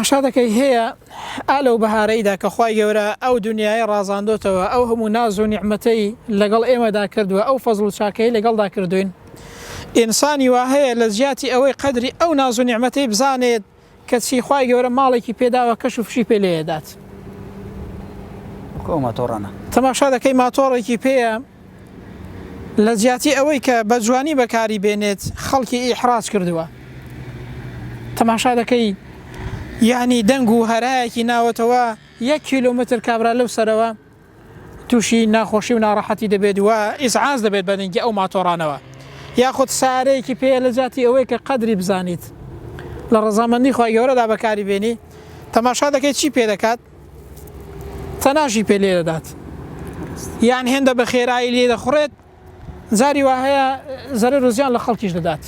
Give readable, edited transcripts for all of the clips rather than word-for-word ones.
تەماشا دەکەی هەیە ئالەو بەهارەیدا کە خوای گەورە ئەو دنیای ڕازاندۆتەوە ئەو هەموو ناز و نیعمەتەی لەگەڵ ئێمەدا کردووە ئەو فەزڵ و چاکەی لەگەڵدا کردوین ئینسانی وا هەیە لە زیاتی ئەوەی قەدری ئەو ناز و نیعمەتەی بزانێت کە چی خوای گەورە ماڵێکی پێداوە کەش و فشی پێ لێدات تەماشا دەکەی ماتۆڕێکی پێیە لە زیاتی ئەوەی کە بە جوانی بەکاری بێنێت خەڵکی ئیحراج کردووە تەماشا دەکەی یعنی دەنگ و هەرایەکی ناوەتەوە 1 کیلۆمتر کابرا لەو سەرەوە تووشی ناخۆشی و ناڕەحەتی دەبێت وە ئیزعاز دەبێت بە دەنگی ئەو ماتۆڕانەوە یاخود سارەیەکی پێ لە جاتی ئەوەی کە قەدری بزانیت لە ڕەزامەندی خوای گەورەدا بەکاری بێنی تەماشا دەکەی چی پێ دەکات تەناشی پێ لێ دەدات یان هێندە بە خێرایی لێ دەخڕێت زاری وا هەیە زەرەر و زیان لە خەڵکیش دەدات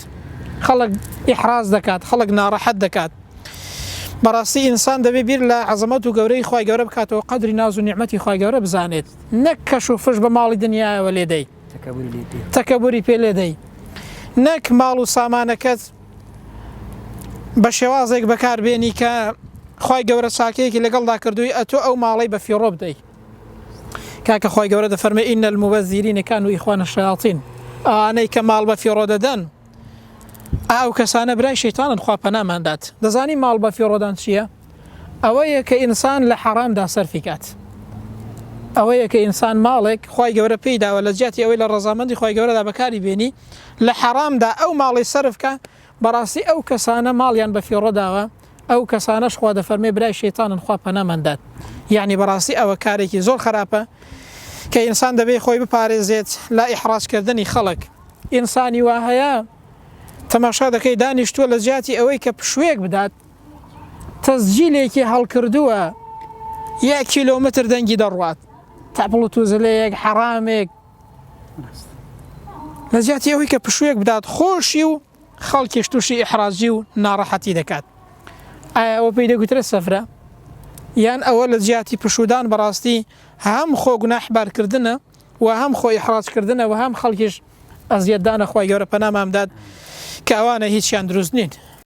خەڵک ئیحراز دەکات خەڵک ناڕەحەت دەکات بەڕاستی ئینسان دەبێ بیر لە عەزەمەت و گەورەی خوای گەورە بکاتەوە قەدری ناز و نیعمەتی خوای گەورە بزانێت نەک کەش و فش بە ماڵی دنیایەوە لێدەی تەکەبوری پێ لێدەی نەک ماڵ و سامانەکەت بە شێوازێک بەکاربێنی کە خوای گەورە چاکەیەکی لەگەڵدا کردووی ئەتۆ ئەو ماڵەی بە فیڕۆ بدەی کاکە خوای گەورە دەفەرمێ ئینە الموبەذیرینە کانوا ئیخوانە الشەیاطین ئەوانەی کە ماڵ بە فیڕۆ دەدەن ئەو کەسانە برای شەیتانن خوا پەناماندات دەزانی ماڵ بە فیڕۆدان چییە ئەوەیە کە ئینسان لە حەرامدا سەرفی کات ئەوەیە کە ئینسان ماڵێک خوای گەورە پێی داوە لە جیاتی ئەوەی لە ڕەزامەندی خوای گەورەدا بەکاری بێنی لە حەرامدا ئەو ماڵی سەرفکە بەڕاستی ئەو کەسانە ماڵیان بە فیڕۆ داوە ئەو کەسانەش خوا دەفەرمێ برای شەیتانن خوا پەناماندات یعنی بەڕاستی ئەوە کارێکی زۆر خراپە کە ئینسان دەبێ خۆی بپارێزێت لا ئیحراجکردنی خەڵک ئینسانی وا هەیە تەماشا دەکەی دانیشتووە لە جیاتی ئەوەی کە پشوێک بدات تەسجیلێکی هەڵکردووە 1 کیلۆمتر دەنگی دەڕوات تاپڵ و توزلەیەک حەرامێک لە جیاتی ئەوەی کە پشوێک بدات خۆشی و خەڵکیش تووشی ئیحراجی و ناڕەحەتی دەکات ئایا ئەوە پێی دەگوترێت سەفرە یان ئەوە لە جیاتی پشودان بەڕاستی هەم خۆ گوناحبارکردنە و هەم خۆی ئیحراجکردنە و هەم خەڵکیش ئەزیەتدانە خوای گەورە پەنامامدات کە ئەوانە هیچیان دروست نین